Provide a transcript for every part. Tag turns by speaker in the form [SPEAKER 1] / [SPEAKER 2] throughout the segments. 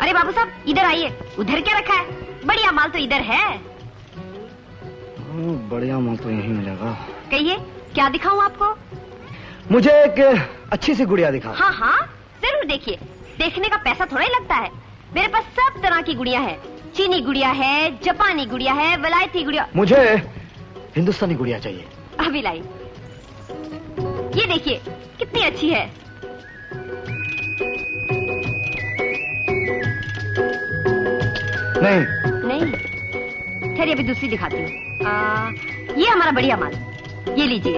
[SPEAKER 1] अरे बाबू साहब इधर आइए। उधर क्या रखा है? बढ़िया माल तो इधर है।
[SPEAKER 2] बढ़िया माल तो यहीं मिलेगा।
[SPEAKER 1] कहिए क्या दिखाऊं आपको?
[SPEAKER 2] मुझे एक अच्छी सी गुड़िया दिखा।
[SPEAKER 1] हाँ हाँ जरूर देखिए। देखने का पैसा थोड़ा ही लगता है। मेरे पास सब तरह की गुड़िया है। चीनी गुड़िया है, जापानी गुड़िया है, वलायती गुड़िया।
[SPEAKER 2] मुझे हिंदुस्तानी गुड़िया चाहिए।
[SPEAKER 1] अभी लाई। ये देखिए कितनी अच्छी है।
[SPEAKER 2] नहीं
[SPEAKER 1] नहीं, ठहरिए अभी दूसरी दिखाती हूँ। ये हमारा बढ़िया माल, ये लीजिए।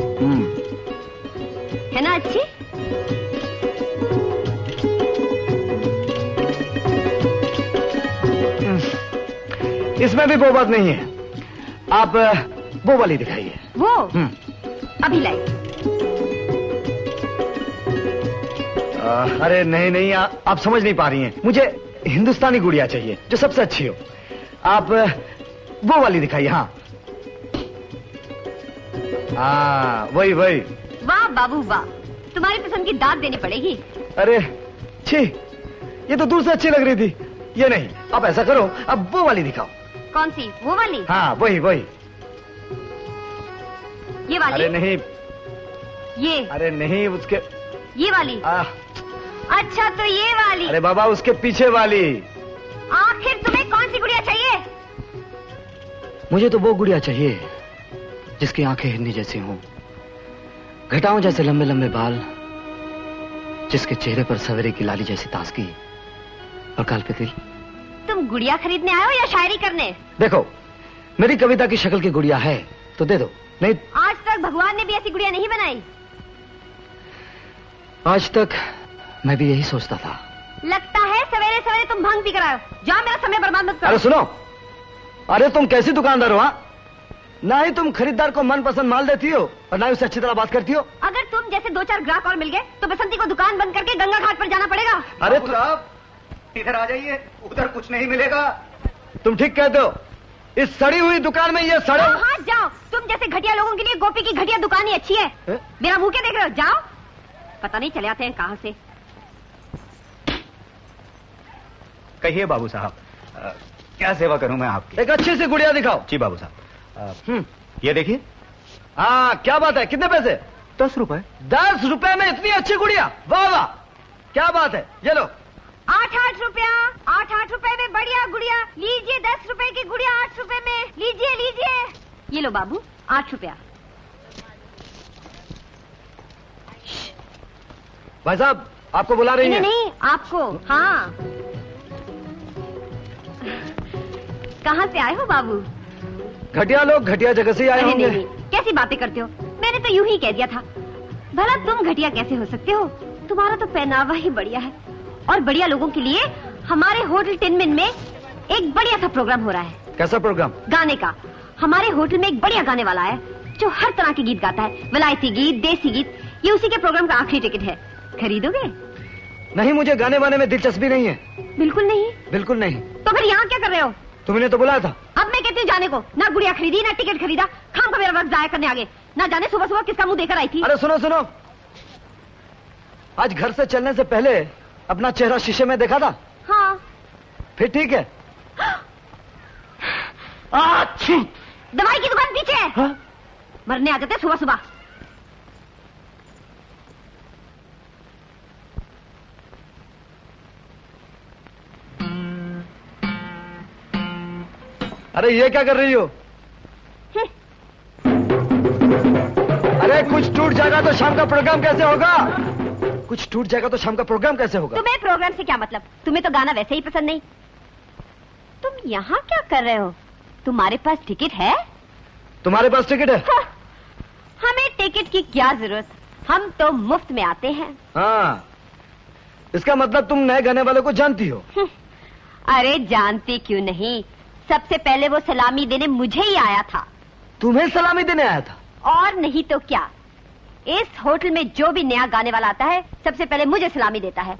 [SPEAKER 1] है ना अच्छी?
[SPEAKER 2] इसमें भी वो बात नहीं है। आप वो वाली दिखाइए।
[SPEAKER 1] वो अभी लाई।
[SPEAKER 2] अरे नहीं नहीं, आप समझ नहीं पा रही हैं। मुझे हिंदुस्तानी गुड़िया चाहिए जो सबसे अच्छी हो। आप वो वाली दिखाइए। हाँ वही वही।
[SPEAKER 1] वाह बाबू वाह, तुम्हारी पसंद की दाद देनी पड़ेगी।
[SPEAKER 2] अरे छी, ये तो दूर से अच्छी लग रही थी। ये नहीं, आप ऐसा करो, अब वो वाली दिखाओ।
[SPEAKER 1] कौन सी? वो वाली?
[SPEAKER 2] हाँ वही वही।
[SPEAKER 1] ये वाली?
[SPEAKER 2] अरे नहीं।
[SPEAKER 1] ये?
[SPEAKER 2] अरे नहीं, उसके
[SPEAKER 1] ये वाली? अच्छा तो ये वाली।
[SPEAKER 2] अरे बाबा उसके पीछे वाली।
[SPEAKER 1] आखिर तुम्हें कौन सी गुड़िया चाहिए?
[SPEAKER 2] मुझे तो वो गुड़िया चाहिए जिसकी आंखें हिरनी जैसी हों, घटाओं जैसे लंबे लंबे बाल, जिसके चेहरे पर सवेरे की लाली जैसी ताजगी और गाल पे तिल।
[SPEAKER 1] तुम गुड़िया खरीदने आए हो या शायरी करने?
[SPEAKER 2] देखो मेरी कविता की शक्ल की गुड़िया है तो दे दो, नहीं।
[SPEAKER 1] आज तक भगवान ने भी ऐसी गुड़िया नहीं बनाई।
[SPEAKER 2] आज तक मैं भी यही सोचता था।
[SPEAKER 1] लगता है सवेरे सवेरे तुम भांग पी कर आए हो। जाओ मेरा समय बर्बाद मत करो।
[SPEAKER 2] अरे सुनो, अरे तुम कैसी दुकानदार हो? ना ही तुम खरीदार को मनपसंद माल देती हो और ना ही उससे अच्छी तरह बात करती हो।
[SPEAKER 1] अगर तुम जैसे 2-4 ग्राहक और मिल गए तो बसंती को दुकान बंद करके गंगा घाट पर जाना पड़ेगा।
[SPEAKER 2] अरे आप इधर आ जाइए, उधर कुछ नहीं मिलेगा। तुम ठीक कहते हो, इस सड़ी हुई दुकान में ये सड़े।
[SPEAKER 1] हाँ जाओ, तुम जैसे घटिया लोगों के लिए गोपी की घटिया दुकान ही अच्छी है। मेरा मुंह क्या देख रहे हो? जाओ, पता नहीं चले आते हैं कहाँ से।
[SPEAKER 3] कहिए बाबू साहब, क्या सेवा करूं मैं आपकी?
[SPEAKER 2] एक अच्छी सी गुड़िया दिखाओ।
[SPEAKER 3] जी बाबू साहब। ये देखिए।
[SPEAKER 2] हाँ क्या बात है, कितने पैसे?
[SPEAKER 3] 10 रुपए।
[SPEAKER 2] 10 रुपए में इतनी अच्छी गुड़िया? वाह वाह, क्या बात है। ये लो।
[SPEAKER 1] 8-8 रुपया। 8-8 रुपए में बढ़िया गुड़िया। लीजिए 10 रुपए की गुड़िया 8 रुपए में। लीजिए लीजिए। ये लो बाबू 8 रुपया।
[SPEAKER 2] भाई साहब आपको बुला रही हैं।
[SPEAKER 1] नहीं आपको। हाँ कहाँ से आए हो बाबू?
[SPEAKER 2] घटिया लोग घटिया जगह से आए होंगे।
[SPEAKER 1] नहीं, कैसी बातें करते हो? मैंने तो यूं ही कह दिया था। भला तुम घटिया कैसे हो सकते हो? तुम्हारा तो पहनावा ही बढ़िया है। और बढ़िया लोगों के लिए हमारे होटल टिनमिन में एक बढ़िया सा प्रोग्राम हो रहा है।
[SPEAKER 2] कैसा प्रोग्राम?
[SPEAKER 1] गाने का। हमारे होटल में एक बढ़िया गाने वाला है जो हर तरह के गीत गाता है। वलायती गीत, देसी गीत। ये उसी के प्रोग्राम का आखिरी टिकट है। खरीदोगे?
[SPEAKER 2] नहीं, मुझे गाने वाने में दिलचस्पी नहीं है।
[SPEAKER 1] बिल्कुल नहीं?
[SPEAKER 2] बिल्कुल नहीं।
[SPEAKER 1] तो फिर यहाँ क्या कर रहे हो?
[SPEAKER 2] तुमने तो बुलाया था।
[SPEAKER 1] अब मैं कहती हूँ जाने को। ना गुड़िया खरीदी ना टिकट खरीदा। खाम का मेरा वक्त जाया करने आगे। ना जाने सुबह सुबह किसका मुंह देकर आई थी।
[SPEAKER 2] अरे सुनो सुनो, आज घर से चलने से पहले अपना चेहरा शीशे में देखा था?
[SPEAKER 1] हाँ।
[SPEAKER 2] फिर ठीक है।
[SPEAKER 1] दवाई की दुकान पीछे है।
[SPEAKER 2] हाँ?
[SPEAKER 1] मरने आ जाते सुबह सुबह।
[SPEAKER 2] अरे ये क्या कर रही हो? अरे कुछ टूट जाएगा तो शाम का प्रोग्राम कैसे होगा? कुछ टूट जाएगा तो शाम का प्रोग्राम कैसे होगा?
[SPEAKER 1] तुम्हें प्रोग्राम से क्या मतलब? तुम्हें तो गाना वैसे ही पसंद नहीं। तुम यहाँ क्या कर रहे हो? तुम्हारे पास टिकट है?
[SPEAKER 2] तुम्हारे पास टिकट है?
[SPEAKER 1] हाँ, हमें टिकट की क्या जरूरत? हम तो मुफ्त में आते हैं।
[SPEAKER 2] हाँ, इसका मतलब तुम नए गाने वाले को जानती हो?
[SPEAKER 1] अरे जानती क्यों नहीं, सबसे पहले वो सलामी देने मुझे ही आया था।
[SPEAKER 2] तुम्हें सलामी देने आया था?
[SPEAKER 1] और नहीं तो क्या। इस होटल में जो भी नया गाने वाला आता है सबसे पहले मुझे सलामी देता है।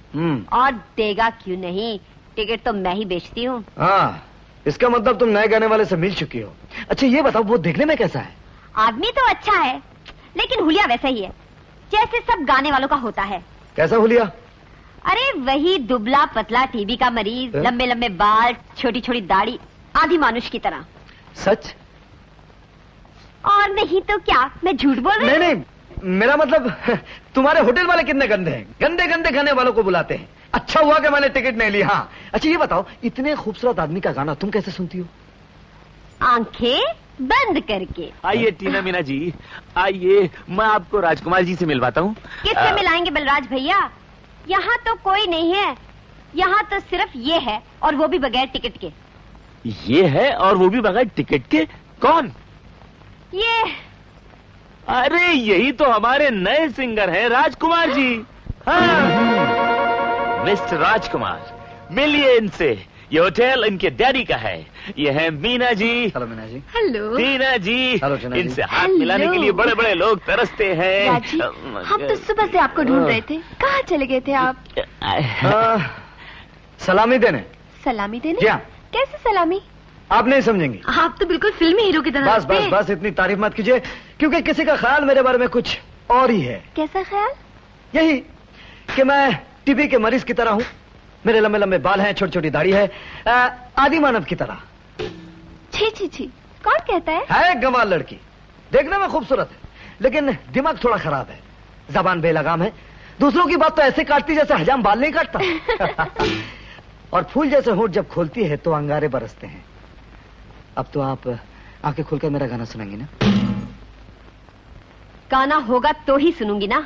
[SPEAKER 1] और देगा क्यों नहीं, टिकट तो मैं ही बेचती हूँ।
[SPEAKER 2] हाँ, इसका मतलब तुम नए गाने वाले से मिल चुकी हो। अच्छा ये बताओ, वो देखने में कैसा है?
[SPEAKER 1] आदमी तो अच्छा है, लेकिन हुलिया वैसा ही है जैसे सब गाने वालों का होता है।
[SPEAKER 2] कैसा हुलिया?
[SPEAKER 1] अरे वही दुबला पतला टीबी का मरीज, लंबे लंबे बाल, छोटी छोटी दाढ़ी, आधी मानुष की तरह।
[SPEAKER 2] सच?
[SPEAKER 1] और नहीं तो क्या, मैं झूठ बोल रही हूँ?
[SPEAKER 2] नहीं, मेरा मतलब तुम्हारे होटल वाले कितने गंदे हैं, गंदे गंदे खाने वालों को बुलाते हैं। अच्छा हुआ कि मैंने टिकट नहीं ली। हाँ, अच्छा ये बताओ, इतने खूबसूरत आदमी का गाना तुम कैसे सुनती हो?
[SPEAKER 1] आंखें बंद करके।
[SPEAKER 4] आइए टीना मीना जी, आइए, मैं आपको राजकुमार जी से मिलवाता हूँ।
[SPEAKER 1] किससे मिलाएंगे बलराज भैया? यहाँ तो कोई नहीं है, यहाँ तो सिर्फ ये है, और वो भी बगैर टिकट के।
[SPEAKER 4] ये है और वो भी बगैर टिकट के? कौन?
[SPEAKER 1] ये
[SPEAKER 4] अरे यही तो हमारे नए सिंगर हैं, राजकुमार जी। हाँ, मिस्टर राजकुमार, मिलिए इनसे। ये होटल इनके डैडी का है। ये है मीना जी।
[SPEAKER 2] हेलो मीना जी।
[SPEAKER 1] हेलो
[SPEAKER 4] टीना जी।
[SPEAKER 2] हेलो टीना जी।
[SPEAKER 4] इनसे हाथ मिलाने के लिए बड़े बड़े लोग तरसते हैं।
[SPEAKER 5] राजी, हम तो सुबह से आपको ढूंढ रहे थे, कहाँ चले गए थे आप?
[SPEAKER 2] सलामी देने।
[SPEAKER 5] सलामी देने?
[SPEAKER 2] क्या?
[SPEAKER 5] कैसे सलामी?
[SPEAKER 2] आप नहीं समझेंगे।
[SPEAKER 1] आप तो बिल्कुल फिल्मी हीरो की तरह
[SPEAKER 2] बस बस बस, इतनी तारीफ मत कीजिए, क्योंकि किसी का ख्याल मेरे बारे में कुछ और ही है।
[SPEAKER 5] कैसा ख्याल?
[SPEAKER 2] यही कि मैं टीबी के मरीज की तरह हूँ, मेरे लंबे लंबे बाल हैं, छोटी छोटी दाढ़ी है, आदि मानव की तरह।
[SPEAKER 5] छी छी छी, कौन कहता
[SPEAKER 2] है गंवार लड़की, देखने में खूबसूरत है, लेकिन दिमाग थोड़ा खराब है, जबान बेलगाम है, दूसरों की बात तो ऐसे काटती जैसे हजाम बाल नहीं काटता। और फूल जैसे होंठ जब खोलती है तो अंगारे बरसते हैं। अब तो आप आंखें खोलकर मेरा गाना सुनेंगी ना?
[SPEAKER 1] गाना होगा तो ही सुनूंगी ना।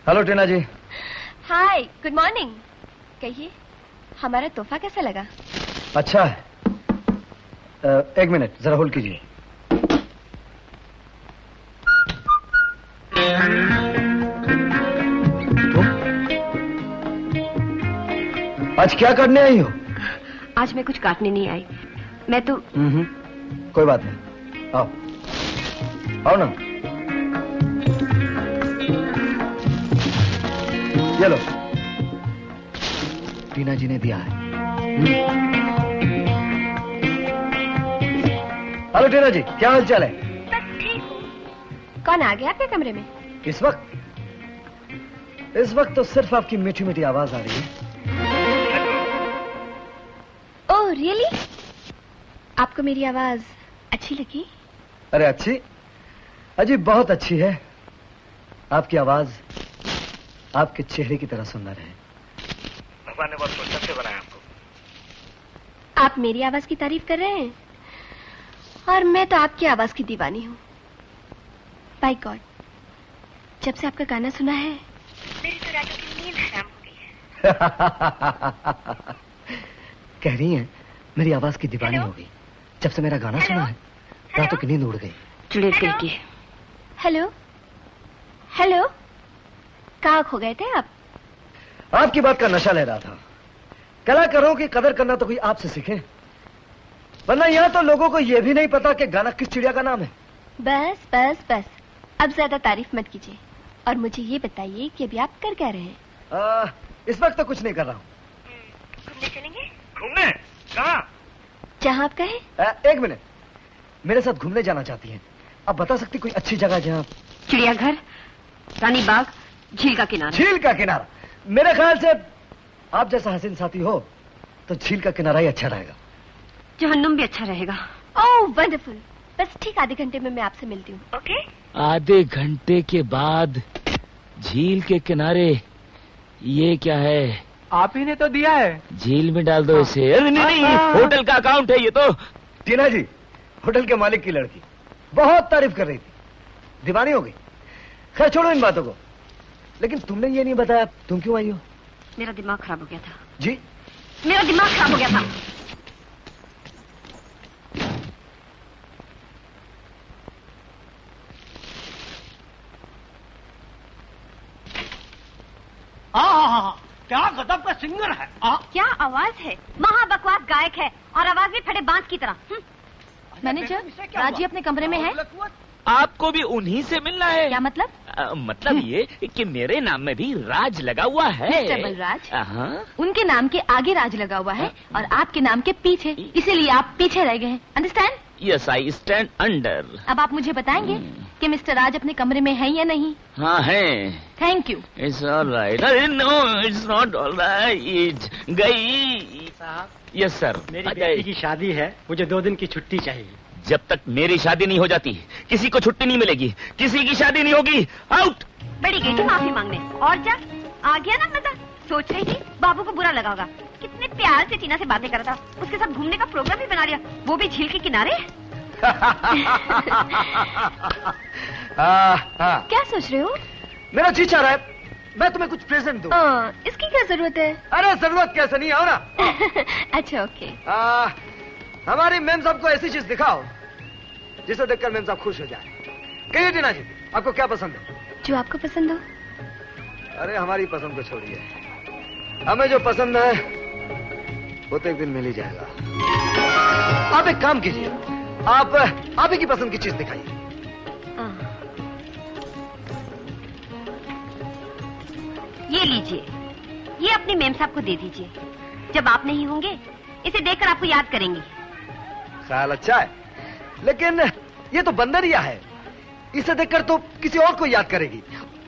[SPEAKER 2] हेलो टीना जी।
[SPEAKER 5] हाय, गुड मॉर्निंग। कहिए, हमारा तोहफा कैसा लगा?
[SPEAKER 2] अच्छा है। एक मिनट जरा होल्ड कीजिए। आज क्या करने आई हो?
[SPEAKER 1] आज मैं कुछ काटने नहीं आई, मैं तो
[SPEAKER 2] कोई बात नहीं, आओ आओ ना। ये लो, टीना जी ने दिया है। हेलो टीना जी, क्या हाल चाल है?
[SPEAKER 5] कौन आ गया आपके कमरे में?
[SPEAKER 2] इस वक्त तो सिर्फ आपकी मीठी मीठी आवाज आ रही है।
[SPEAKER 5] Oh really? आपको मेरी आवाज अच्छी लगी?
[SPEAKER 2] अरे अच्छी? अजी बहुत अच्छी है। आपकी आवाज आपके चेहरे की तरह सुंदर है। भगवान ने बहुत फुर्सत से बनाया आपको।
[SPEAKER 5] आप मेरी आवाज की तारीफ कर रहे हैं, और मैं तो आपकी आवाज की दीवानी हूँ। बाय गॉड, जब से आपका गाना सुना है मेरी तो रातों की नींद हराम हो गई है।
[SPEAKER 2] कह रही हैं मेरी आवाज की दीवानी हो गई, जब से मेरा गाना सुना है रातों की नींद उड़ गई।
[SPEAKER 1] चुड़ैल करके।
[SPEAKER 5] हेलो हेलो, कहाँ खो गए थे आप?
[SPEAKER 2] आपकी बात का नशा ले रहा था। कलाकारों की कदर करना तो कोई आपसे सीखे, वरना यहाँ तो लोगों को यह भी नहीं पता कि गाना किस चिड़िया का नाम है।
[SPEAKER 5] बस बस बस, अब ज्यादा तारीफ मत कीजिए, और मुझे ये बताइए कि अभी आप कर क्या रहे हैं?
[SPEAKER 2] इस वक्त तो कुछ नहीं कर रहा हूँ।
[SPEAKER 5] घूमने चलेंगे?
[SPEAKER 2] घूमने? कहाँ?
[SPEAKER 5] जहाँ आप कहें।
[SPEAKER 2] एक मिनट, मेरे साथ घूमने जाना चाहती हैं? आप बता सकती कोई अच्छी जगह जहाँ?
[SPEAKER 1] चिड़ियाघर, रानी बाग, झील का किनारा।
[SPEAKER 2] झील का किनारा? मेरे ख्याल से आप जैसा हसीन साथी हो तो झील का किनारा ही अच्छा रहेगा।
[SPEAKER 1] जहन्नुम भी अच्छा रहेगा।
[SPEAKER 5] ओह वंडरफुल, बस ठीक आधे घंटे में मैं आपसे मिलती हूँ। ओके?
[SPEAKER 4] आधे घंटे के बाद झील के किनारे? ये क्या है?
[SPEAKER 3] आप ही ने तो दिया है।
[SPEAKER 4] झील में डाल दो इसे। अरे नहीं, होटल का अकाउंट है ये तो।
[SPEAKER 2] टीना जी, होटल के मालिक की लड़की बहुत तारीफ कर रही थी, दीवानी हो गई। खैर छोड़ो इन बातों को, लेकिन तुमने ये नहीं बताया तुम क्यों आई हो?
[SPEAKER 1] मेरा दिमाग खराब हो गया था।
[SPEAKER 2] जी?
[SPEAKER 1] मेरा दिमाग खराब हो गया था।
[SPEAKER 6] क्या गजब का सिंगर है।
[SPEAKER 1] क्या आवाज है, महाबकवास गायक है, और आवाज भी फटे बांस की तरह।
[SPEAKER 5] मैनेजर, राजी अपने कमरे में है?
[SPEAKER 4] आपको भी उन्हीं से मिलना है।
[SPEAKER 5] क्या मतलब?
[SPEAKER 4] मतलब ये कि मेरे नाम में भी राज लगा हुआ है।
[SPEAKER 5] मिस्टर बलराज,
[SPEAKER 4] हाँ?
[SPEAKER 5] उनके नाम के आगे राज लगा हुआ है और आपके नाम के पीछे, इसीलिए आप पीछे रह गए हैं। Understand?
[SPEAKER 4] Yes, I stand under.
[SPEAKER 5] अब आप मुझे बताएंगे कि मिस्टर राज अपने कमरे में हैं या नहीं?
[SPEAKER 4] हाँ है।
[SPEAKER 5] Thank you.
[SPEAKER 4] It's all right. अरे no, it's not all right. गई। Yes sir.
[SPEAKER 6] मेरी बेटी की शादी है, मुझे 2 दिन की छुट्टी चाहिए।
[SPEAKER 4] जब तक मेरी शादी नहीं हो जाती किसी को छुट्टी नहीं मिलेगी, किसी की शादी नहीं होगी। आउट।
[SPEAKER 1] बड़ी गई थी माफी मांगने और क्या आ गया ना मजा। सोच रही थी बाबू को बुरा लगा होगा, कितने प्यार से टीना से बातें कर रहा था, उसके साथ घूमने का प्रोग्राम भी बना लिया, वो भी झील के किनारे।
[SPEAKER 5] क्या सोच रहे हो?
[SPEAKER 2] मेरा जी चाह रहा है मैं तुम्हें कुछ प्रेजेंट दूं।
[SPEAKER 5] इसकी क्या जरूरत है?
[SPEAKER 2] अरे जरूरत कैसे नहीं, आओ ना।
[SPEAKER 5] अच्छा ओके।
[SPEAKER 2] हमारी मैम साहब को ऐसी चीज दिखाओ जिसे देखकर मैम साहब खुश हो जाए। कहिए टीना जी, आपको क्या पसंद है?
[SPEAKER 5] जो आपको पसंद हो।
[SPEAKER 2] अरे हमारी पसंद को छोड़िए, हमें जो पसंद है वो तो एक दिन मिल ही जाएगा। आप एक काम कीजिए, आप ही की पसंद की चीज दिखाइए।
[SPEAKER 1] ये लीजिए, ये अपनी मेम साहब को दे दीजिए। जब आप नहीं होंगे इसे देखकर आपको याद करेंगी।
[SPEAKER 2] ख्याल अच्छा है, लेकिन ये तो बंदरिया है, इसे देखकर तो किसी और को याद करेगी,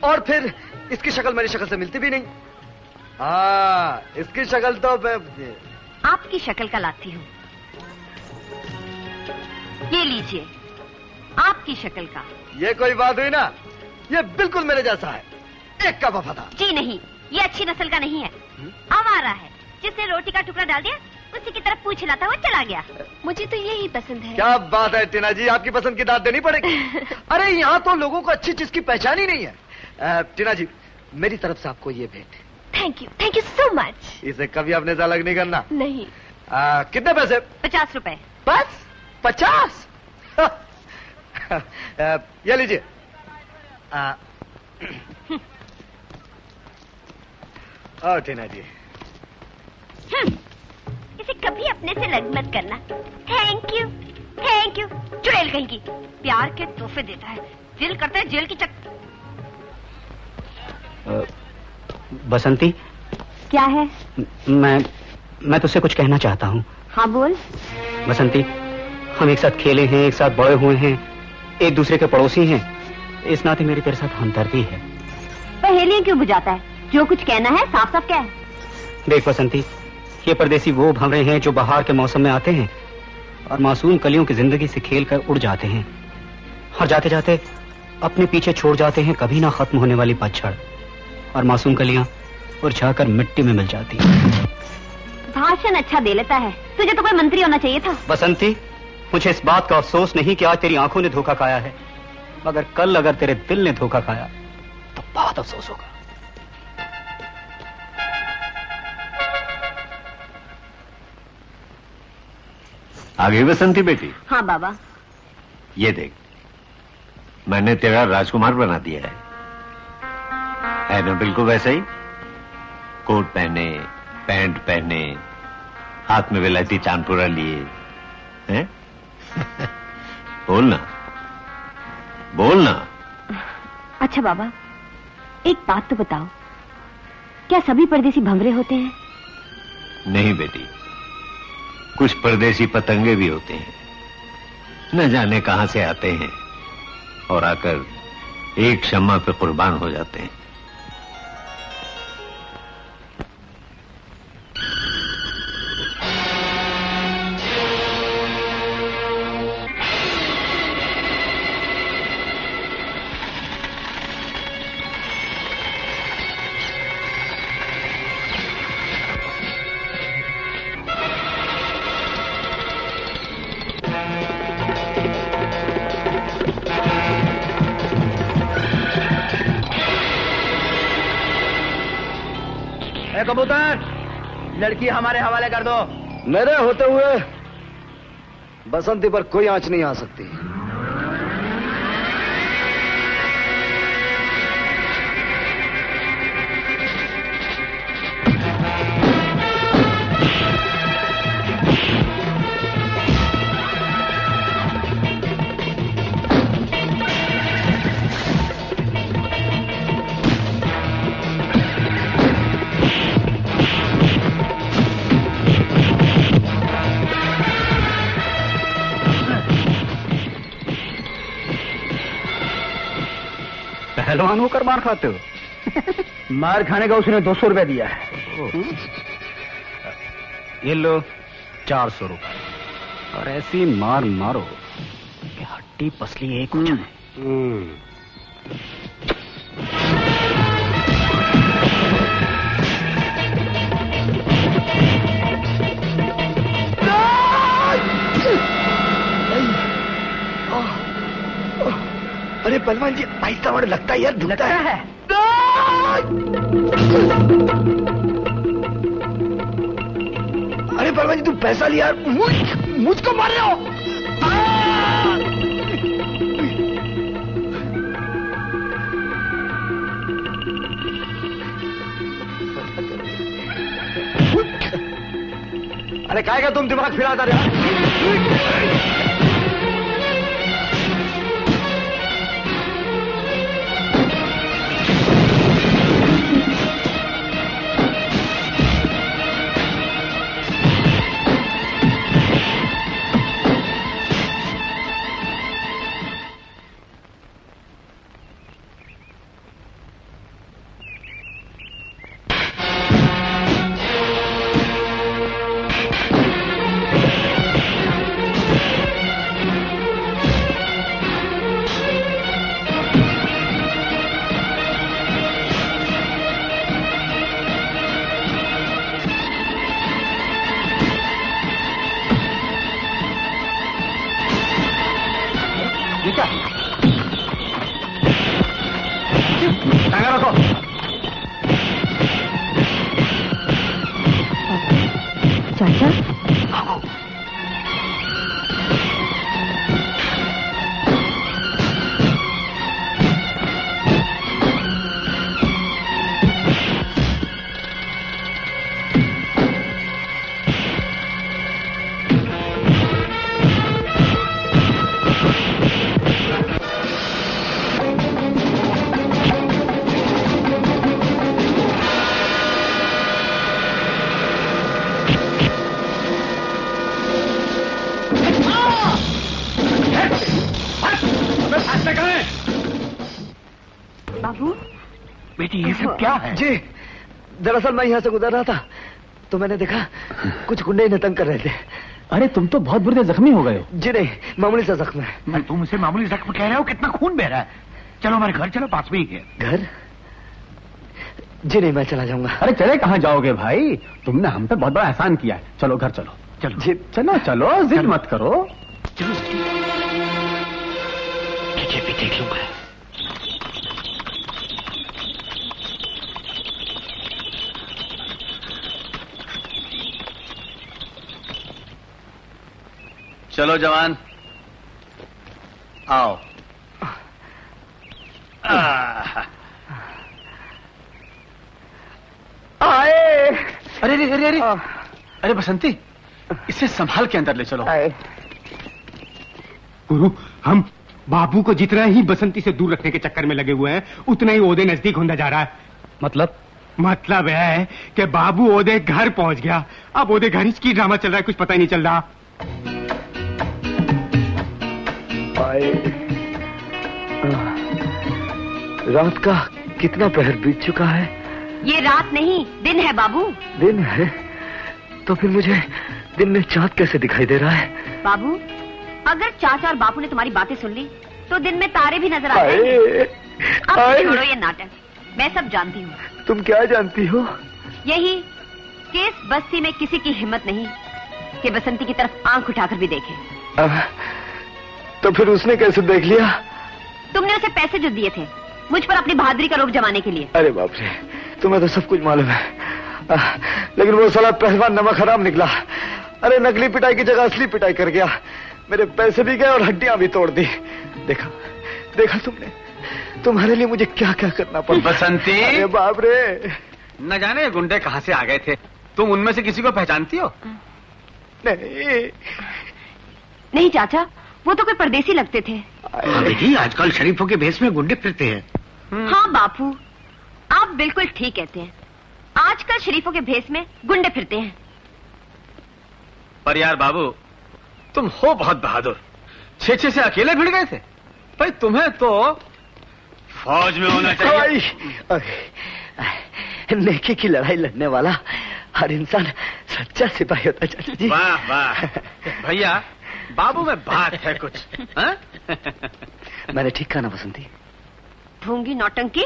[SPEAKER 2] और फिर इसकी शक्ल मेरी शक्ल से मिलती भी नहीं। इसकी शक्ल तो मैं
[SPEAKER 1] आपकी शक्ल का लाती हूँ। ये लीजिए, आपकी शक्ल का।
[SPEAKER 2] ये कोई बात हुई ना, ये बिल्कुल मेरे जैसा है, एक का वफादार।
[SPEAKER 1] जी नहीं, ये अच्छी नस्ल का नहीं है, आवारा है। जिसने रोटी का टुकड़ा डाल दिया उसी की तरफ पूछ हिलाता वो चला गया।
[SPEAKER 5] मुझे तो यही पसंद है।
[SPEAKER 2] क्या बात है टीना जी, आपकी पसंद की दाद देनी पड़ेगी। अरे यहाँ तो लोगों को अच्छी चीज की पहचान ही नहीं है। टीना जी, मेरी तरफ से आपको ये भेंट।
[SPEAKER 5] Thank you so much.
[SPEAKER 2] इसे कभी अपने से अलग नहीं करना।
[SPEAKER 5] नहीं।
[SPEAKER 2] कितने पैसे?
[SPEAKER 1] 50 रुपए।
[SPEAKER 2] बस 50? ये लीजिए। टीना जी,
[SPEAKER 1] इसे कभी अपने से लग मत करना। Thank you. चुड़ैल कहीं की, प्यार के तोहफे देता है, दिल करता है जेल की
[SPEAKER 3] बसंती,
[SPEAKER 1] क्या है?
[SPEAKER 3] मैं तुझसे कुछ कहना चाहता हूँ।
[SPEAKER 1] हाँ बोल।
[SPEAKER 3] बसंती, हम एक साथ खेले हैं, एक साथ बड़े हुए हैं, एक दूसरे के पड़ोसी हैं, इस नाते मेरी तेरे साथ हमदर्दी है।
[SPEAKER 1] पहेलियां क्यों बुझाता है? जो कुछ कहना है साफ साफ क्या है?
[SPEAKER 3] देख बसंती, ये परदेसी वो भंवरे हैं जो बाहर के मौसम में आते हैं और मासूम कलियों की जिंदगी से खेलकर उड़ जाते हैं, और जाते जाते अपने पीछे छोड़ जाते हैं कभी ना खत्म होने वाली पतझड़, और मासूम कलियां उड़छाकर मिट्टी में मिल जाती हैं।
[SPEAKER 1] भाषण अच्छा दे लेता है, तुझे तो कोई मंत्री होना चाहिए था।
[SPEAKER 3] बसंती, मुझे इस बात का अफसोस नहीं कि आज तेरी आंखों ने धोखा खाया है, मगर कल अगर तेरे दिल ने धोखा खाया तो बहुत अफसोस होगा।
[SPEAKER 7] आ गई बसंती बेटी?
[SPEAKER 1] हाँ बाबा।
[SPEAKER 7] ये देख, मैंने तेरा राजकुमार बना दिया है ना बिल्कुल वैसा ही। कोट पहने, पैंट पहने, हाथ में विलायती चांदपुरा लिए हैं? बोलना।
[SPEAKER 1] अच्छा बाबा, एक बात तो बताओ, क्या सभी परदेसी भंवरे होते हैं?
[SPEAKER 7] नहीं बेटी, कुछ परदेसी पतंगे भी होते हैं, न जाने कहां से आते हैं और आकर एक शम्मा पे कुर्बान हो जाते हैं।
[SPEAKER 6] कबूतर, लड़की हमारे हवाले कर दो।
[SPEAKER 2] मेरे होते हुए बसंती पर कोई आंच नहीं आ सकती।
[SPEAKER 3] पहलवान होकर मार खाते हो?
[SPEAKER 8] मार खाने का उसने 200 रुपया दिया है।
[SPEAKER 3] ये लो 400 रुपए और ऐसी मार मारो कि हड्डी पसली एक हो जाए।
[SPEAKER 2] अरे पहलवान जी आहिस्ता बड़ा लगता है यार, दुखता है। अरे पहलवान जी तुम पैसा लिया, मुझको मार रहे हो। अरे काय का तुम दिमाग फिराता रहे? जी दरअसल मैं यहाँ से गुजर रहा था तो मैंने देखा कुछ गुंडे इन्हें तंग कर रहे थे।
[SPEAKER 8] अरे तुम तो बहुत बुरे जख्मी हो गए हो।
[SPEAKER 2] जी नहीं, मामूली सा जख्म है।
[SPEAKER 6] तुम उसे मामूली जख्म कह रहे हो? कितना खून बह रहा है। चलो हमारे घर चलो, पास में ही है
[SPEAKER 2] घर। जी नहीं, मैं चला जाऊंगा।
[SPEAKER 8] अरे चले कहाँ जाओगे भाई, तुमने हम पे बहुत बड़ा एहसान किया है। चलो घर चलो।
[SPEAKER 6] चलो
[SPEAKER 2] जी
[SPEAKER 8] चलो चलो, जिद मत करो।
[SPEAKER 6] चलो
[SPEAKER 2] पीछे भी देख लूंगा।
[SPEAKER 3] चलो जवान आओ।
[SPEAKER 2] आए।
[SPEAKER 8] अरे अरे अरे अरे अरे बसंती, इसे संभाल के अंदर ले चलो।
[SPEAKER 6] गुरु, हम बाबू को जितना ही बसंती से दूर रखने के चक्कर में लगे हुए हैं उतना ही ओदे नजदीक होता जा रहा है। मतलब है कि बाबू ओदे घर पहुंच गया। अब ओदे घर ही ड्रामा चल रहा है, कुछ पता ही नहीं चल रहा।
[SPEAKER 2] रात का कितना पहर बीत चुका है?
[SPEAKER 1] ये रात नहीं, दिन है बाबू।
[SPEAKER 2] दिन है? तो फिर मुझे दिन में चाँद कैसे दिखाई दे रहा है?
[SPEAKER 1] बाबू, अगर चाचा और बापू ने तुम्हारी बातें सुन ली तो दिन में तारे भी नजर आएंगे। अब छोड़ो ये नाटक, मैं सब जानती हूँ।
[SPEAKER 2] तुम क्या जानती हो?
[SPEAKER 1] यही कि इस बस्ती में किसी की हिम्मत नहीं कि बसंती की तरफ आंख उठाकर भी देखे।
[SPEAKER 2] तो फिर उसने कैसे देख लिया?
[SPEAKER 1] तुमने उसे पैसे जो दिए थे मुझ पर अपनी बहादुरी का रोब जमाने के लिए।
[SPEAKER 2] अरे बाप रे, तुम्हें तो सब कुछ मालूम है। लेकिन वो साला पहलवान नमक हराम निकला। अरे नकली पिटाई की जगह असली पिटाई कर गया। मेरे पैसे भी गए और हड्डियां भी तोड़ दी। देखा देखा तुमने, तुम्हारे लिए मुझे क्या क्या करना पड़ा।
[SPEAKER 3] बसंती,
[SPEAKER 2] अरे बाप रे,
[SPEAKER 3] न जाने गुंडे कहाँ से आ गए थे। तुम उनमें से किसी को पहचानती हो?
[SPEAKER 1] नहीं चाचा, वो तो कोई परदेसी लगते थे।
[SPEAKER 6] देखिए आजकल शरीफों के भेष में गुंडे फिरते हैं।
[SPEAKER 1] हाँ बापू, आप बिल्कुल ठीक कहते हैं। आजकल शरीफों के भेष में गुंडे फिरते हैं।
[SPEAKER 3] पर यार बाबू, तुम हो बहुत बहादुर। 6-6 से अकेले भिड़ गए थे भाई। तुम्हें तो
[SPEAKER 9] फौज में होना चाहिए।
[SPEAKER 2] नेकी की लड़ाई लड़ने वाला हर इंसान सच्चा सिपाही होता है चाचा जी।
[SPEAKER 9] वाह वाह भैया, बाबू में बात है कुछ।
[SPEAKER 2] मैंने ठीक कहा ना बसंती?
[SPEAKER 1] ढोंगी नौटंकी।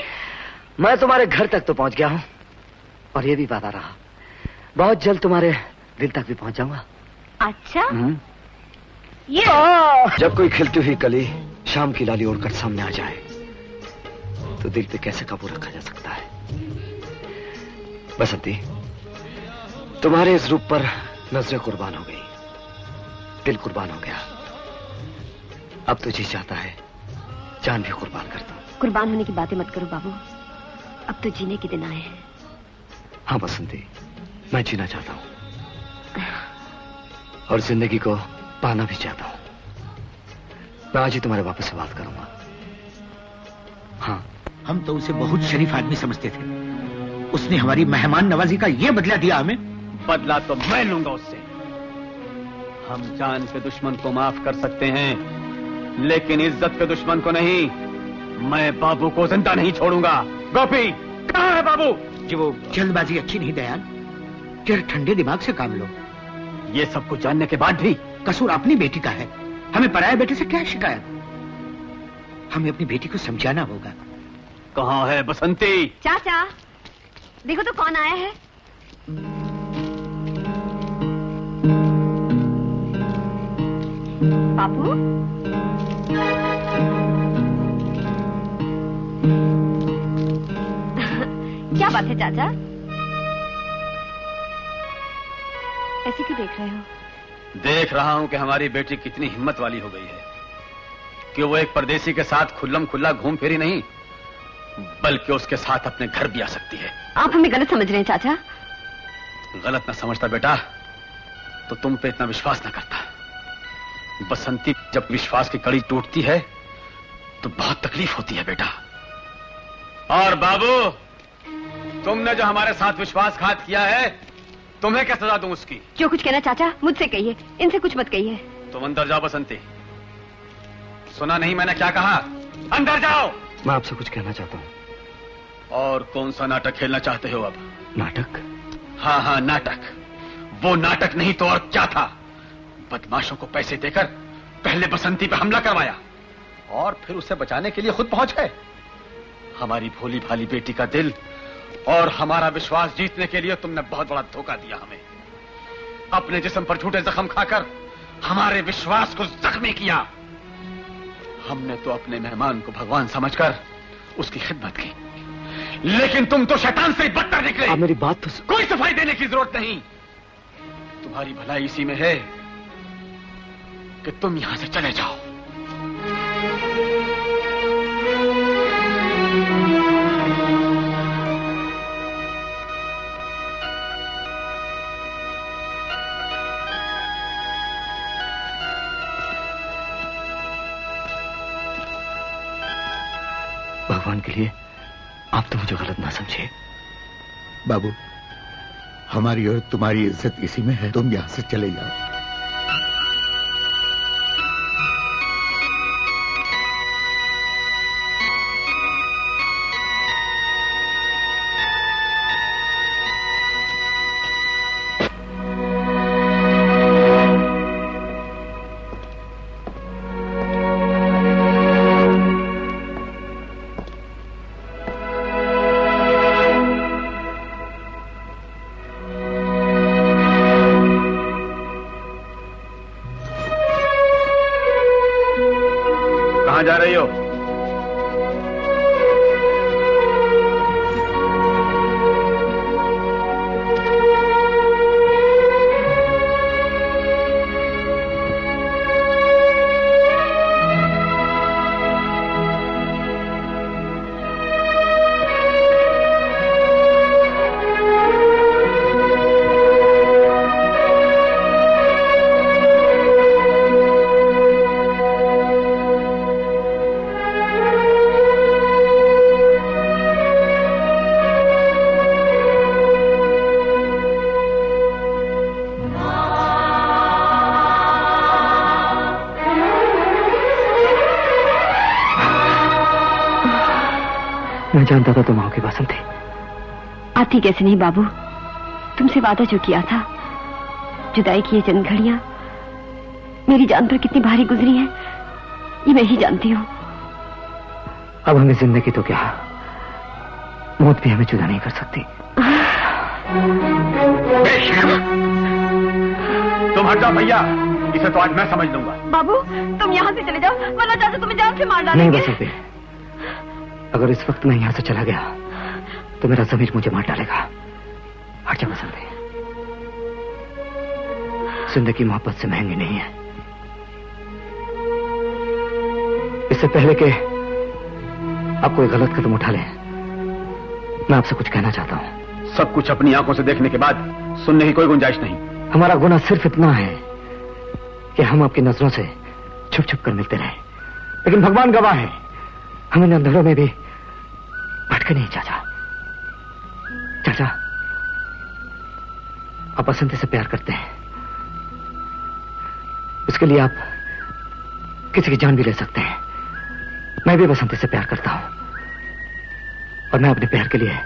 [SPEAKER 2] मैं तुम्हारे घर तक तो पहुंच गया हूं, और ये भी वादा रहा बहुत जल्द तुम्हारे दिल तक भी पहुंच जाऊंगा।
[SPEAKER 1] अच्छा ये
[SPEAKER 2] जब कोई खिलती हुई कली शाम की लाली ओढ़कर सामने आ जाए तो दिल पे कैसे काबू रखा जा सकता है? बसंती, तुम्हारे इस रूप पर नजरें कुर्बान हो गई, दिल कुर्बान हो गया। अब तो जी चाहता है जान भी कुर्बान कर दो।
[SPEAKER 1] कुर्बान होने की बातें मत करो बाबू, अब तो जीने के दिन आए हैं।
[SPEAKER 2] हाँ बसंती, मैं जीना चाहता हूं और जिंदगी को पाना भी चाहता हूं। मैं आज ही तुम्हारे वापस से बात करूंगा। हाँ,
[SPEAKER 10] हम तो उसे बहुत शरीफ आदमी समझते थे, उसने हमारी मेहमान नवाजी का ये बदला दिया हमें।
[SPEAKER 9] बदला तो मैं लूंगा उससे। हम जान के दुश्मन को माफ कर सकते हैं, लेकिन इज्जत के दुश्मन को नहीं। मैं बाबू को जिंदा नहीं छोड़ूंगा। गोपी, कहाँ है बाबू?
[SPEAKER 10] जी वो जल्दबाजी अच्छी नहीं दयाल, जरा ठंडे दिमाग से काम लो।
[SPEAKER 9] ये सब कुछ जानने के बाद भी
[SPEAKER 10] कसूर अपनी बेटी का है, हमें पराये बेटे से क्या शिकायत? हमें अपनी बेटी को समझाना होगा।
[SPEAKER 9] कहाँ है बसंती?
[SPEAKER 1] चाचा देखो तो कौन आया है। बाबू क्या बात है चाचा, ऐसे क्यों देख रहे हो?
[SPEAKER 9] देख रहा हूं कि हमारी बेटी कितनी हिम्मत वाली हो गई है कि वो एक परदेसी के साथ खुल्लम खुल्ला घूम फिरी नहीं, बल्कि उसके साथ अपने घर भी आ सकती है।
[SPEAKER 1] आप हमें गलत समझ रहे हैं चाचा।
[SPEAKER 9] गलत ना समझता बेटा तो तुम पे इतना विश्वास ना करता। बसंती, जब विश्वास की कड़ी टूटती है तो बहुत तकलीफ होती है बेटा। और बाबू, तुमने जो हमारे साथ विश्वासघात किया है, तुम्हें क्या सजा दूं उसकी?
[SPEAKER 1] जो कुछ कहना चाचा मुझसे कहिए, इनसे कुछ मत कहिए।
[SPEAKER 9] तुम अंदर जाओ बसंती। सुना नहीं मैंने क्या कहा? अंदर जाओ।
[SPEAKER 2] मैं आपसे कुछ कहना चाहता हूँ।
[SPEAKER 9] और कौन सा नाटक खेलना चाहते हो अब?
[SPEAKER 2] नाटक?
[SPEAKER 9] हाँ हाँ नाटक। वो नाटक नहीं तो और क्या था? बदमाशों को पैसे देकर पहले बसंती पे हमला करवाया और फिर उसे बचाने के लिए खुद पहुंच गए। हमारी भोली भाली बेटी का दिल और हमारा विश्वास जीतने के लिए तुमने बहुत बड़ा धोखा दिया हमें। अपने जिस्म पर झूठे जख्म खाकर हमारे विश्वास को जख्मी किया। हमने तो अपने मेहमान को भगवान समझकर उसकी खिदमत की, लेकिन तुम तो शैतान से ही बदतर निकले।
[SPEAKER 2] आप मेरी बात तो
[SPEAKER 9] कोई सफाई देने की जरूरत नहीं। तुम्हारी भलाई इसी में है कि तुम यहां से चले जाओ।
[SPEAKER 2] भगवान के लिए आप तो मुझे गलत ना समझिए।
[SPEAKER 10] बाबू, हमारी और तुम्हारी इज्जत इसी में है, तुम यहां से चले जाओ।
[SPEAKER 9] कहां जा रही हो?
[SPEAKER 2] मैं जानता था तुम आओगी बसंती।
[SPEAKER 1] आती कैसे नहीं बाबू, तुमसे वादा जो किया था, जुदाई की ये चंद घड़ियां मेरी जान पर कितनी भारी गुजरी हैं, ये मैं ही जानती हूँ।
[SPEAKER 2] अब हमें जिंदगी तो क्या, मौत भी हमें जुदा नहीं कर सकती।
[SPEAKER 9] तुम हट जाओ भैया, इसे तो आज मैं समझ लूंगा।
[SPEAKER 1] बाबू तुम यहाँ से चले जाओ, वरना चाचा तुम्हें जान से मार डालेंगे।
[SPEAKER 2] नहीं बसंती, अगर इस वक्त मैं यहाँ से चला गया तो मेरा ज़मीर मुझे मार डालेगा। हट जा बसंती, जिंदगी मोहब्बत से महंगी नहीं है। इससे पहले कि आप कोई गलत कदम उठा लें, मैं आपसे कुछ कहना चाहता हूं।
[SPEAKER 9] सब कुछ अपनी आंखों से देखने के बाद सुनने की कोई गुंजाइश नहीं।
[SPEAKER 2] हमारा गुनाह सिर्फ इतना है कि हम आपकी नजरों से छुप छुप कर मिलते रहे, लेकिन भगवान गवाह है, हम इन अंधेरों में भी भटके नहीं। चाचा चाचा, आप बसंती से प्यार करते हैं, इसके लिए आप किसी की जान भी ले सकते हैं। मैं भी बसंती से प्यार करता हूं और मैं अपने प्यार के लिए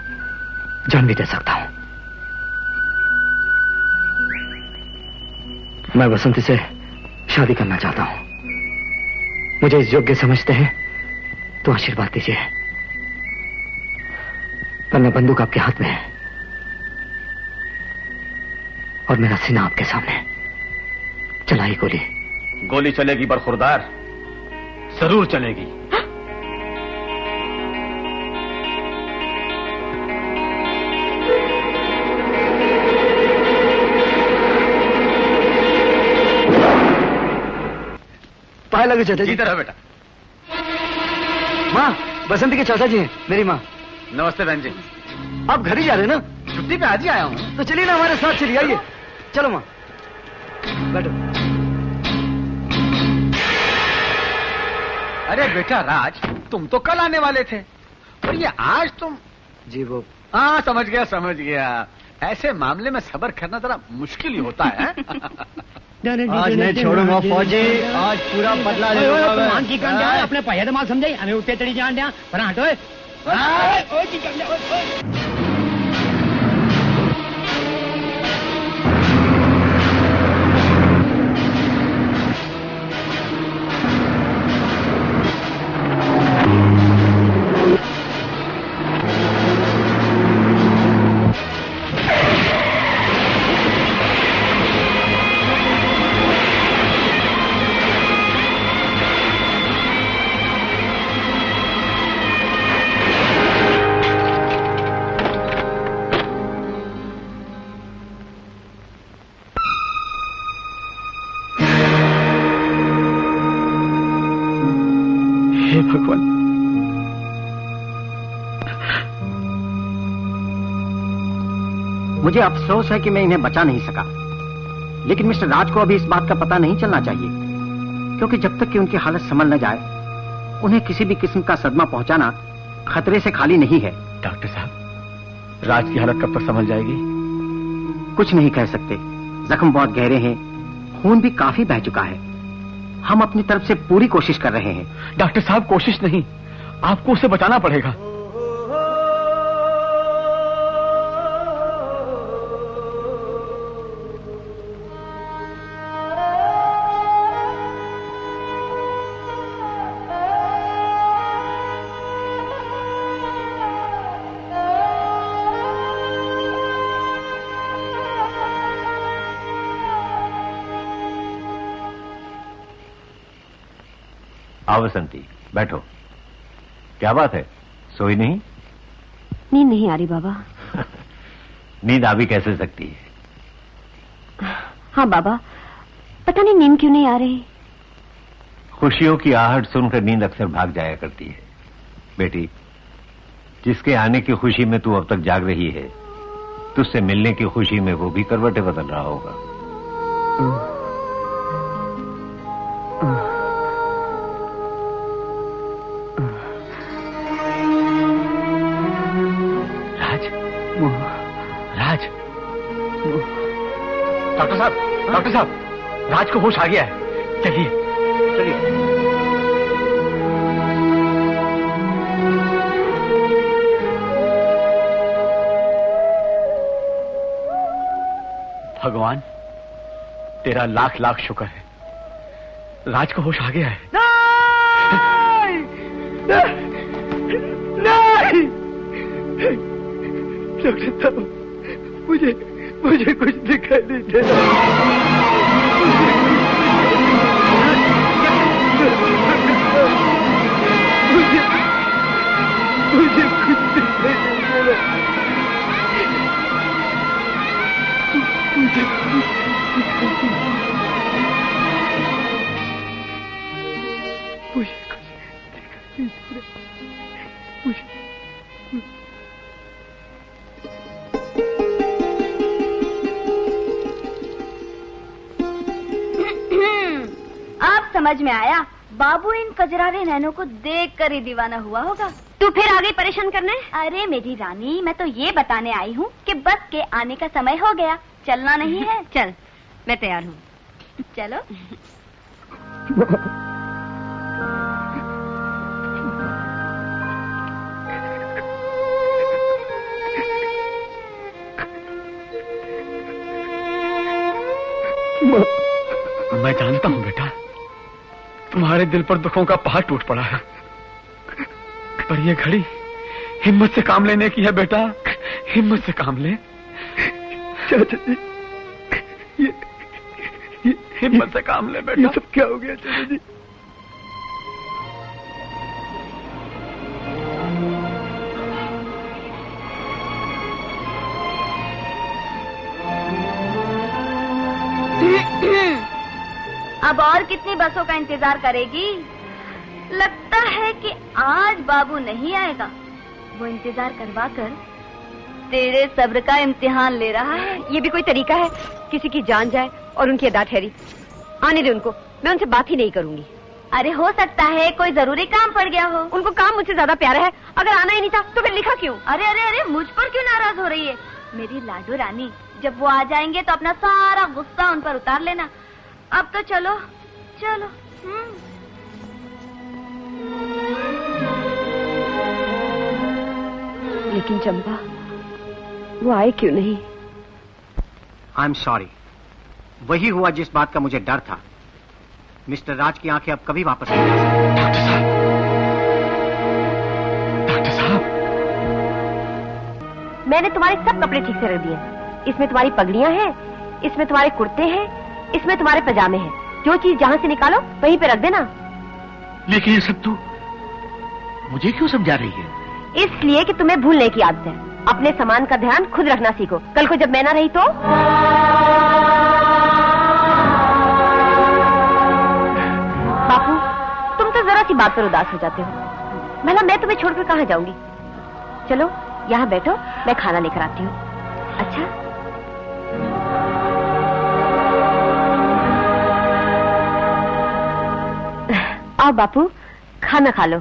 [SPEAKER 2] जान भी दे सकता हूं। मैं बसंती से शादी करना चाहता हूं। मुझे इस योग्य समझते हैं तो आशीर्वाद दीजिए, वरना बंदूक आपके हाथ में है और मेरा सीना आपके सामने। चलाई गोली।
[SPEAKER 9] गोली चलेगी बरखुरदार, जरूर चलेगी।
[SPEAKER 2] पाए लगे चाचा जी।
[SPEAKER 9] इधर है बेटा।
[SPEAKER 2] माँ, बसंती के चाचा जी हैं, मेरी माँ।
[SPEAKER 9] नमस्ते बहन जी।
[SPEAKER 2] आप घर ही जा रहे हैं ना?
[SPEAKER 9] छुट्टी पे आज ही आया हूँ।
[SPEAKER 2] तो चलिए ना हमारे साथ, चलिए आइए। चलो माँ, बैठो।
[SPEAKER 9] अरे बेटा राज, तुम तो कल आने वाले थे और ये आज तुम।
[SPEAKER 2] जी वो,
[SPEAKER 9] हाँ समझ गया। ऐसे मामले में सब्र करना जरा मुश्किल ही होता है।
[SPEAKER 10] आज नहीं छोड़ूंगा फौजी, आज पूरा बदला लूंगा।
[SPEAKER 11] अपने पहिया माल समझाई, हमें उठे चढ़ी जान दिया पर हटो।
[SPEAKER 9] भगवान,
[SPEAKER 10] मुझे अफसोस है कि मैं इन्हें बचा नहीं सका, लेकिन मिस्टर राज को अभी इस बात का पता नहीं चलना चाहिए, क्योंकि जब तक कि उनकी हालत संभल न जाए, उन्हें किसी भी किस्म का सदमा पहुंचाना खतरे से खाली नहीं है।
[SPEAKER 9] डॉक्टर साहब, राज की हालत कब तक संभल जाएगी?
[SPEAKER 10] कुछ नहीं कह सकते, जख्म बहुत गहरे हैं, खून भी काफी बह चुका है। हम अपनी तरफ से पूरी कोशिश कर रहे हैं।
[SPEAKER 9] डॉक्टर साहब, कोशिश नहीं, आपको उसे बचाना पड़ेगा।
[SPEAKER 7] आओ बसंती, बैठो। क्या बात है, सोई नहीं?
[SPEAKER 1] नींद नहीं आ रही बाबा।
[SPEAKER 7] नींद आ भी कैसे सकती है?
[SPEAKER 1] हाँ बाबा, पता नहीं नींद क्यों नहीं आ रही।
[SPEAKER 7] खुशियों की आहट सुनकर नींद अक्सर भाग जाया करती है। बेटी, जिसके आने की खुशी में तू अब तक जाग रही है, तुझसे मिलने की खुशी में वो भी करवटें बदल रहा होगा।
[SPEAKER 9] राज, डॉक्टर साहब, राज को होश आ गया है। चलिए। भगवान तेरा लाख लाख शुक्र है, राज को होश आ गया है।
[SPEAKER 12] नहीं! नहीं! डॉक्टर साहब, मुझे कुछ दिखाई नहीं दे रहा। मुझे कुछ दिखाई नहीं दे रहा।
[SPEAKER 1] अब समझ में आया, बाबू इन कजरारे नैनों को देखकर ही दीवाना हुआ होगा। तू फिर आगे परेशान करने? अरे मेरी रानी, मैं तो ये बताने आई हूँ कि बस के आने का समय हो गया, चलना नहीं है। चल, मैं तैयार हूँ। चलो।
[SPEAKER 9] मैं जानता हूँ बेटा, तुम्हारे दिल पर दुखों का पहाड़ टूट पड़ा है, पर ये घड़ी हिम्मत से काम लेने की है बेटा, हिम्मत से काम ले।
[SPEAKER 12] चाचा जी, ये
[SPEAKER 9] हिम्मत से काम ले बेटा।
[SPEAKER 12] ये सब क्या हो गया चाचा जी?
[SPEAKER 1] अब और कितनी बसों का इंतजार करेगी? लगता है कि आज बाबू नहीं आएगा। वो इंतजार करवा कर तेरे सब्र का इम्तिहान ले रहा है।
[SPEAKER 13] ये भी कोई तरीका है? किसी की जान जाए और उनकी अदा ठहरी। आने दे उनको, मैं उनसे बात ही नहीं करूंगी।
[SPEAKER 1] अरे हो सकता है कोई जरूरी काम पड़ गया हो।
[SPEAKER 13] उनको काम मुझसे ज्यादा प्यारा है, अगर आना ही नहीं था तो फिर लिखा क्यों?
[SPEAKER 1] अरे अरे अरे, मुझ पर क्यों नाराज हो रही है मेरी लाडो रानी? जब वो आ जाएंगे तो अपना सारा गुस्सा उन पर उतार लेना। अब तो चलो चलो।
[SPEAKER 13] लेकिन चंपा, वो आए क्यों नहीं?
[SPEAKER 10] आई एम सॉरी, वही हुआ जिस बात का मुझे डर था। मिस्टर राज की आंखें अब कभी वापस नहीं आ सकती।
[SPEAKER 9] डॉक्टर साहब,
[SPEAKER 13] मैंने तुम्हारे सब कपड़े ठीक से रख दिए। इसमें तुम्हारी पगड़ियां हैं, इसमें तुम्हारे कुर्ते हैं, इसमें तुम्हारे पजामे हैं। जो चीज जहां से निकालो वहीं पे रख देना।
[SPEAKER 9] लेकिन ये सब तो मुझे क्यों समझा रही है?
[SPEAKER 13] इसलिए कि तुम्हें भूलने की आदत है। अपने सामान का ध्यान खुद रखना सीखो, कल को जब मैं ना रही तो। बापू, तुम तो जरा सी बात पर उदास हो जाते हो। भला मैं तुम्हें छोड़कर कहाँ जाऊंगी? चलो यहाँ बैठो, मैं खाना लेकर आती हूँ। अच्छा? आओ बापू, खाना खा लो।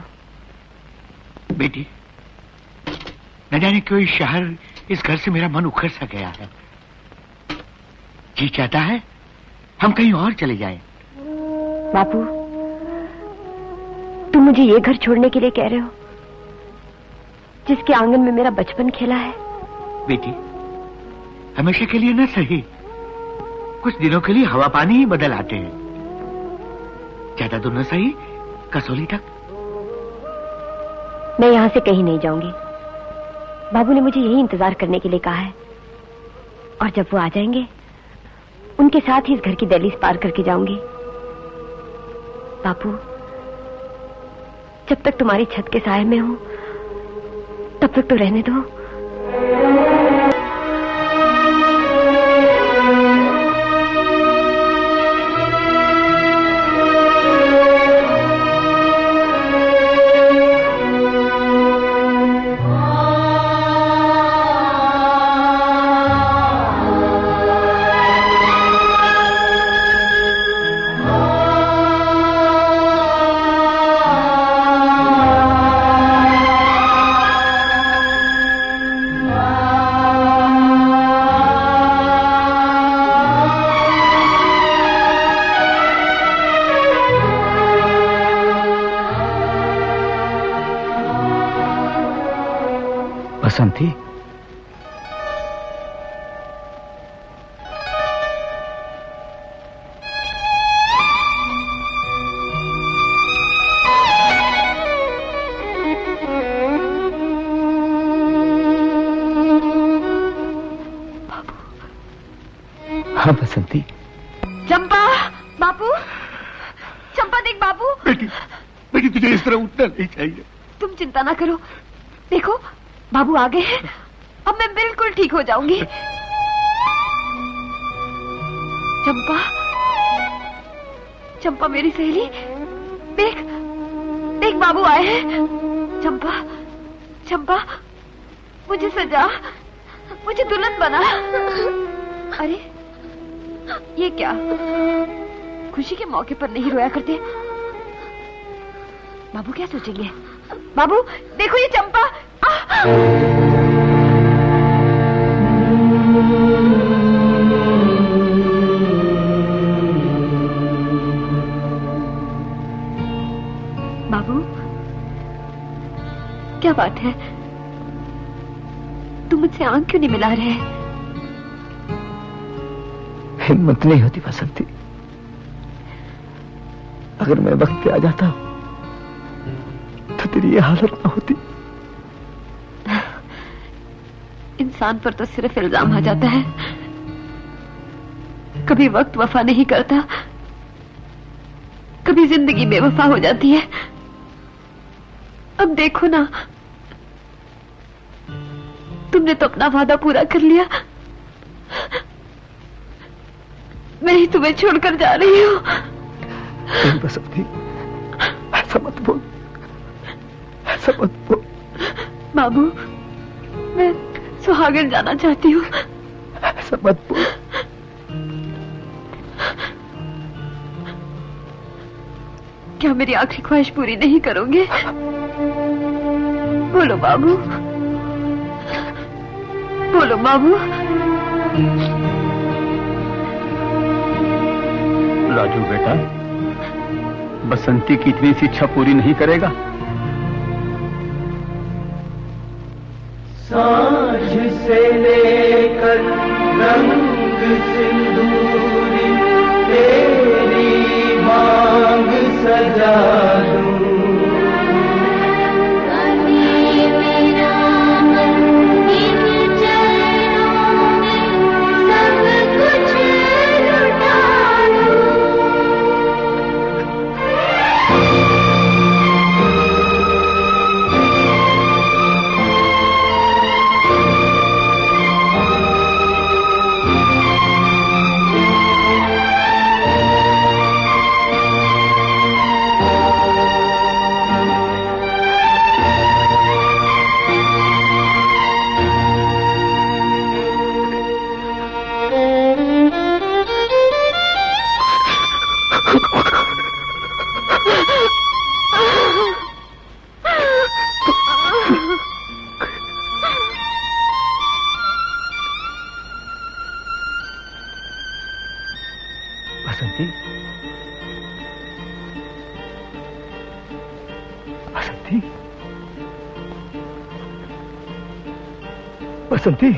[SPEAKER 8] बेटी, न जाने क्यों इस शहर, इस घर से मेरा मन उखड़ सा गया है। जी चाहता है हम कहीं और चले जाएं।
[SPEAKER 13] बापू, तुम मुझे ये घर छोड़ने के लिए कह रहे हो जिसके आंगन में मेरा बचपन खेला है?
[SPEAKER 8] बेटी, हमेशा के लिए न सही, कुछ दिनों के लिए हवा पानी ही बदल आते हैं। ज्यादा दूर न सही, कसौली तक।
[SPEAKER 13] मैं यहां से कहीं नहीं जाऊंगी। बाबू ने मुझे यही इंतजार करने के लिए कहा है, और जब वो आ जाएंगे उनके साथ ही इस घर की दहलीज पार करके जाऊंगी। बापू, जब तक तुम्हारी छत के साए में हूं तब तक तो रहने दो।
[SPEAKER 12] Ah
[SPEAKER 8] हाँ बसंती।
[SPEAKER 1] चंपा, बापू, चंपा देख बापू।
[SPEAKER 8] बेटी, बेटी तुझे इस तरह उठना नहीं चाहिए।
[SPEAKER 1] तुम चिंता ना करो, देखो बाबू आ गए हैं, अब मैं बिल्कुल ठीक हो जाऊंगी। चंपा, चंपा मेरी सहेली, देख देख बाबू आए हैं। चंपा, चंपा मुझे सजा, मुझे दुल्हन बना। अरे ये क्या, खुशी के मौके पर नहीं रोया करते। बाबू क्या सोचेंगे? बाबू देखो ये चंपा। बाबू क्या बात है, तुम मुझसे आंख क्यों नहीं मिला रहे?
[SPEAKER 8] हिम्मत नहीं होती बसंती। अगर मैं वक्त पे आ जाता तो तेरी ये हालत ना होती।
[SPEAKER 1] इंसान पर तो सिर्फ इल्जाम आ जाता है, कभी वक्त वफा नहीं करता, कभी जिंदगी बेवफा हो जाती है। अब देखो ना, तुमने तो अपना वादा पूरा कर लिया, मैं ही तुम्हें छोड़कर जा रही हूँ।
[SPEAKER 8] नहीं बसंती, ऐसा मत बोल, ऐसा मत बोल।
[SPEAKER 1] बाबू मैं सुहागन जाना चाहती हूँ।
[SPEAKER 8] ऐसा मत बोल।
[SPEAKER 1] क्या मेरी आखिरी ख्वाहिश पूरी नहीं करोगे? बोलो बाबू, बोलो बाबू।
[SPEAKER 9] राजू बेटा, बसंती की इतनी सी इच्छा पूरी नहीं करेगा?
[SPEAKER 12] सांझ से लेकर रंग सिंदूरी तेरी मांग सजा दूं।
[SPEAKER 8] बसंती, बसंती, बसंती।